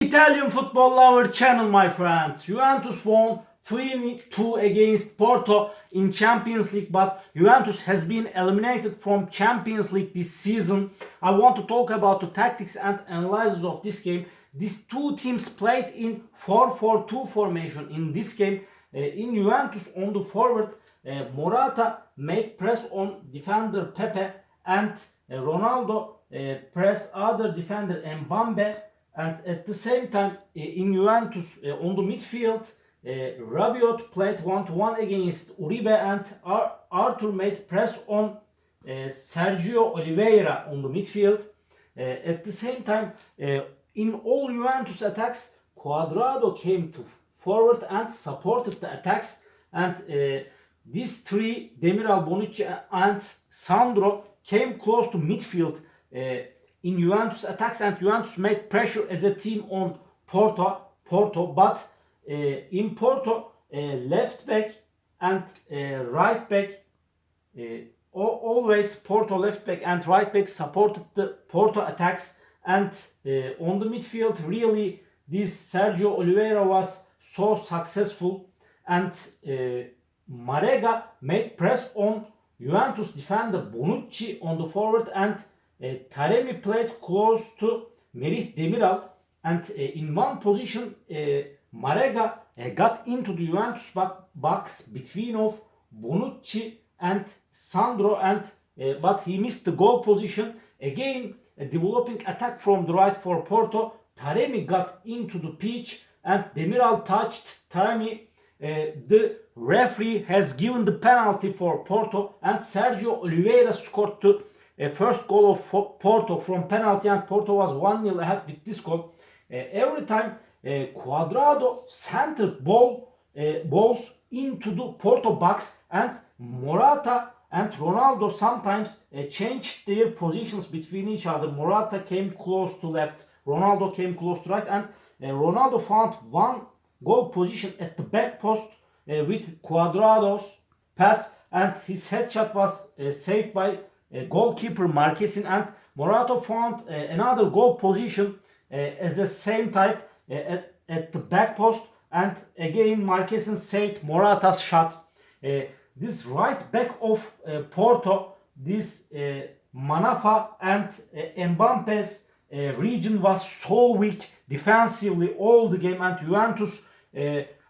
Italian football lover channel, my friends. Juventus won 3-2 against Porto in Champions League, but Juventus has been eliminated from Champions League this season. I want to talk about the tactics and analysis of this game. These two teams played in 4-4-2 formation in this game. In Juventus on the forward, Morata made press on defender Pepe, and Ronaldo pressed other defender Mbambe. And at the same time, in Juventus, on the midfield, Rabiot played 1-1 against Uribe, and Arthur made press on Sergio Oliveira on the midfield. At the same time, in all Juventus attacks, Cuadrado came to forward and supported the attacks. And these three, Demiral, Bonucci, and Sandro, came close to midfield in Juventus attacks, and Juventus made pressure as a team on Porto, but in Porto, left back and right back, always Porto left back and right back supported the Porto attacks, and on the midfield, really, this Sergio Oliveira was so successful, and Marega made press on Juventus defender Bonucci on the forward, and Taremi played close to Merih Demiral, and in one position Marega got into the Juventus box between of Bonucci and Sandro, and but he missed the goal position. Again, a developing attack from the right for Porto. Taremi got into the pitch and Demiral touched Taremi. The referee has given the penalty for Porto, and Sergio Oliveira scored the first goal of Porto from penalty, and Porto was 1-0 ahead with this goal. Every time Cuadrado centered balls into the Porto box, and Morata and Ronaldo sometimes changed their positions between each other. Morata came close to left, Ronaldo came close to right, and Ronaldo found one goal position at the back post with Cuadrado's pass, and his headshot was saved by goalkeeper Marquezin, and Morata found another goal position as the same type at the back post, and again Marquezin saved Morata's shot. This right back of Porto, this Manafa and Mbampe's region was so weak defensively all the game, and Juventus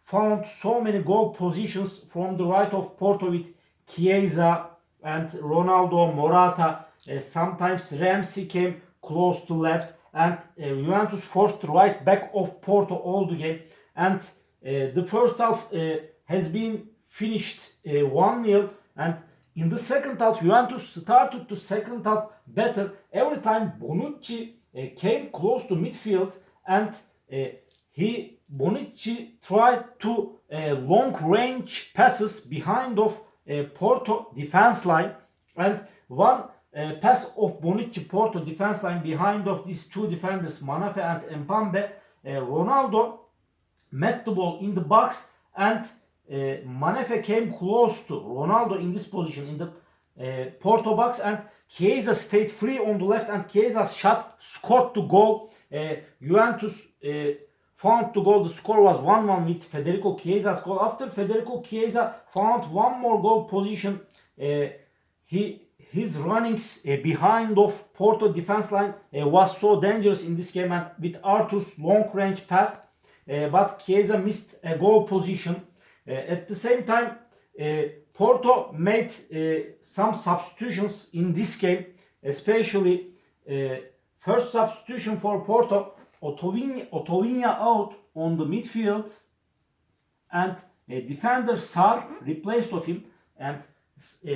found so many goal positions from the right of Porto with Chiesa and Ronaldo, Morata. Sometimes Ramsey came close to left, and Juventus forced the right back of Porto all the game. And the first half has been finished 1-0, and in the second half Juventus started the second half better. Every time Bonucci came close to midfield, and Bonucci tried to long range passes behind of Porto defense line, and one pass of Bonucci Porto defense line behind of these two defenders Manafe and Mbambe, Ronaldo met the ball in the box, and Manafe came close to Ronaldo in this position in the Porto box, and Chiesa stayed free on the left, and Chiesa's shot scored the goal. Juventus found the goal. The score was 1-1 with Federico Chiesa's goal. After Federico Chiesa found one more goal position, his runnings behind of Porto defense line was so dangerous in this game, and with Arthur's long range pass, but Chiesa missed a goal position. At the same time, Porto made some substitutions in this game, especially first substitution for Porto, Otovinha out on the midfield, and defender Sar replaced of him, and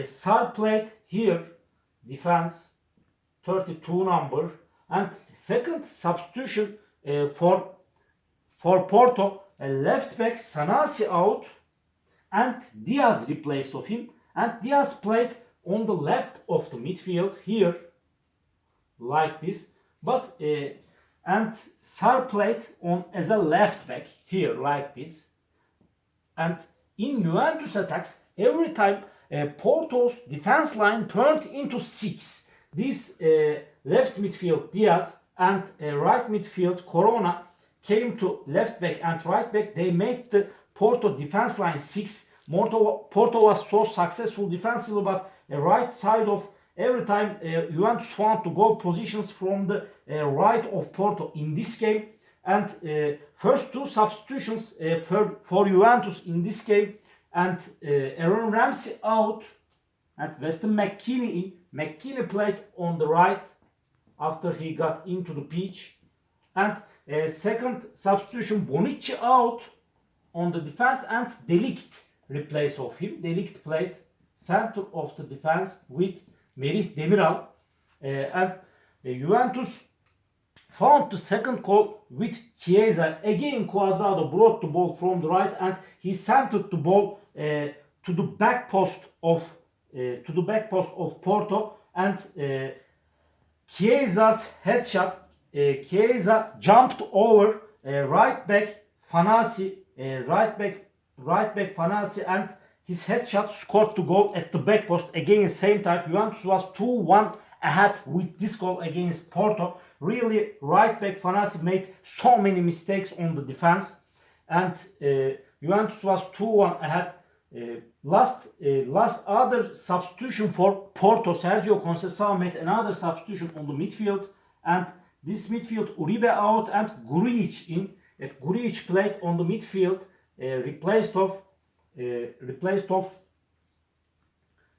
Sar played here defense 32 number. And second substitution for Porto, left back Sanasi out and Diaz replaced of him, and Diaz played on the left of the midfield here like this, but and Sar played on as a left back here like this. And in Juventus attacks, every time Porto's defense line turned into 6. This left midfield Diaz and right midfield Corona came to left back and right back, they made the Porto defense line 6. Porto was so successful defensively, but right side of every time Juventus found the goal positions from the right of Porto in this game. And first two substitutions for Juventus in this game, and Aaron Ramsey out and Weston McKennie in. McKennie played on the right after he got into the pitch. And second substitution, Bonucci out on the defense and De Ligt replace of him. De Ligt played center of the defense with Merih Demiral. And Juventus found the second goal with Chiesa. Again, Cuadrado brought the ball from the right and he centered the ball to the back post of Porto, and Chiesa's headshot. Chiesa jumped over right back Fanasi, Fanasi, and his headshot scored the goal at the back post. Again, same time, Juventus was 2-1 ahead with this goal against Porto. Really, right back Fanasi made so many mistakes on the defense, and Juventus was 2-1 ahead. Last other substitution for Porto, Sergio Conceição made another substitution on the midfield, and this midfield, Uribe out and Grujic in. Grujic played on the midfield, replaced of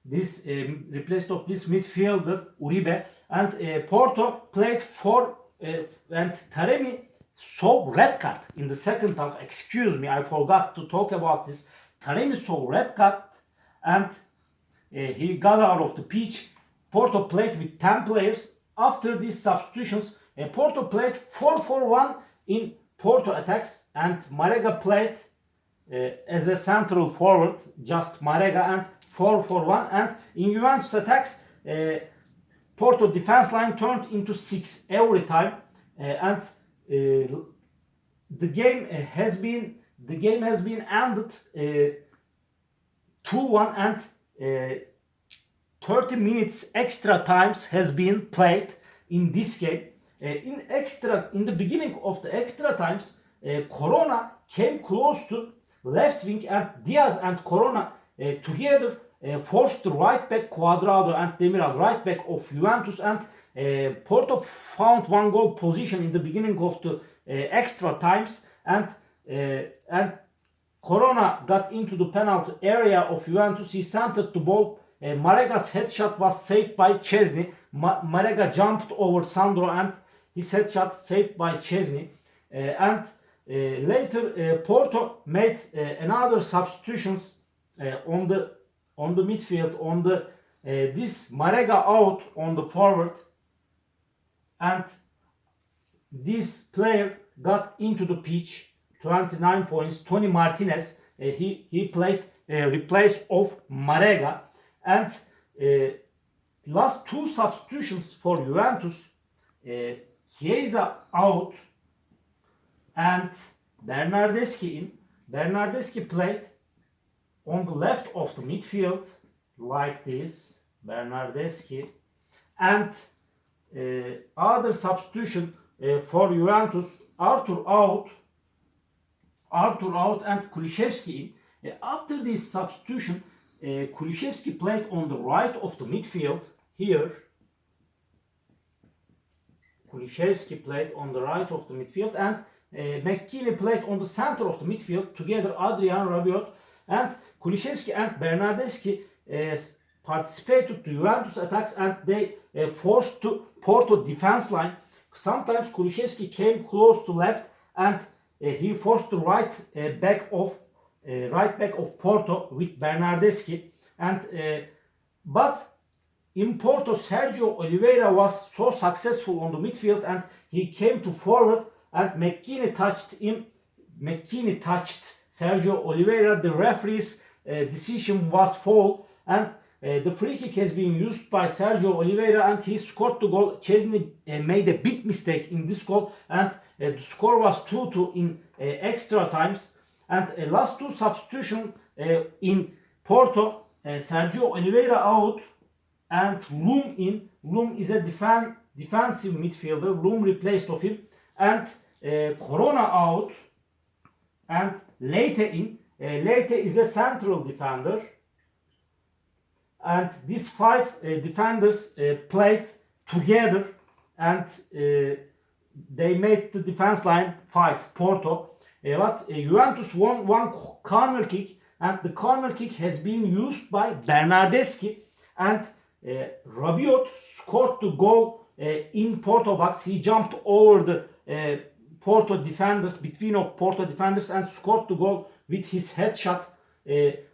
this midfielder Uribe, and Porto played for and Taremi saw red card in the second half. Excuse me, I forgot to talk about this. Taremi saw red card and he got out of the pitch. Porto played with 10 players. After these substitutions, Porto played 4-4-1 in Porto attacks, and Marega played as a central forward, just Marega, and 4-4-1. And in Juventus attacks, Porto defense line turned into 6 every time, and the game has been ended 2-1, and 30 minutes extra times has been played in this game. In the beginning of the extra times, Corona came close to left wing, and Diaz and Corona together forced the right back Cuadrado and Demiral, right back of Juventus, and Porto found one goal position in the beginning of the extra times, and Corona got into the penalty area of Juventus. He centered the ball. Marega's headshot was saved by Szczesny. Marega jumped over Sandro and his headshot saved by Szczesny. And later Porto made another substitutions on the midfield, on the this Marega out on the forward, and this player got into the pitch. 29 points. Tony Martinez, he played replace of Marega, and last two substitutions for Juventus, Chiesa out and Bernardeschi in. Bernardeschi played on the left of the midfield like this, Bernardeschi, and other substitution for Juventus, Arthur out and Kulusevski in. After this substitution, Kulusevski played on the right of the midfield here. Kulusevski played on the right of the midfield, and McKennie played on the center of the midfield together, Adrian Rabiot, and Kulusevski and Bernardeschi participated to Juventus attacks, and they forced to Porto defense line. Sometimes Kulusevski came close to left, and he forced the right back of Porto with Bernardeschi, and but in Porto, Sergio Oliveira was so successful on the midfield, and he came to forward, and McKennie touched Sergio Oliveira. The referee's decision was foul, and the free kick has been used by Sergio Oliveira, and he scored the goal. Szczesny made a big mistake in this goal, and the score was 2-2 in extra times. And last two substitution in Porto, Sergio Oliveira out and Loum in. Loum is a defensive midfielder. Loum replaced of him, and Corona out and Leite in. Leite is a central defender. And these five defenders played together and they made the defense line 5, Porto. But Juventus won one corner kick, and the corner kick has been used by Bernardeschi, and Rabiot scored the goal in Porto box. He jumped over the Porto defenders, between of Porto defenders, and scored the goal with his headshot.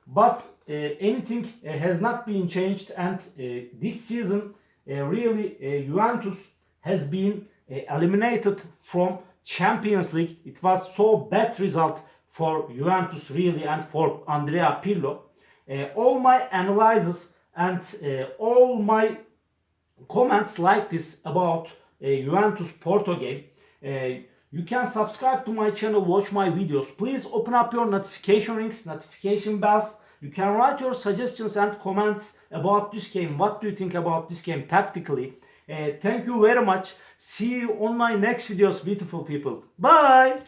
But anything has not been changed, and this season really Juventus has been eliminated from Champions League. It was so bad result for Juventus really and for Andrea Pirlo. All my analysis and all my comments like this about Juventus Porto game. You can subscribe to my channel, watch my videos. Please open up your notification rings, notification bells. You can write your suggestions and comments about this game. What do you think about this game tactically? Thank you very much. See you on my next videos, beautiful people. Bye!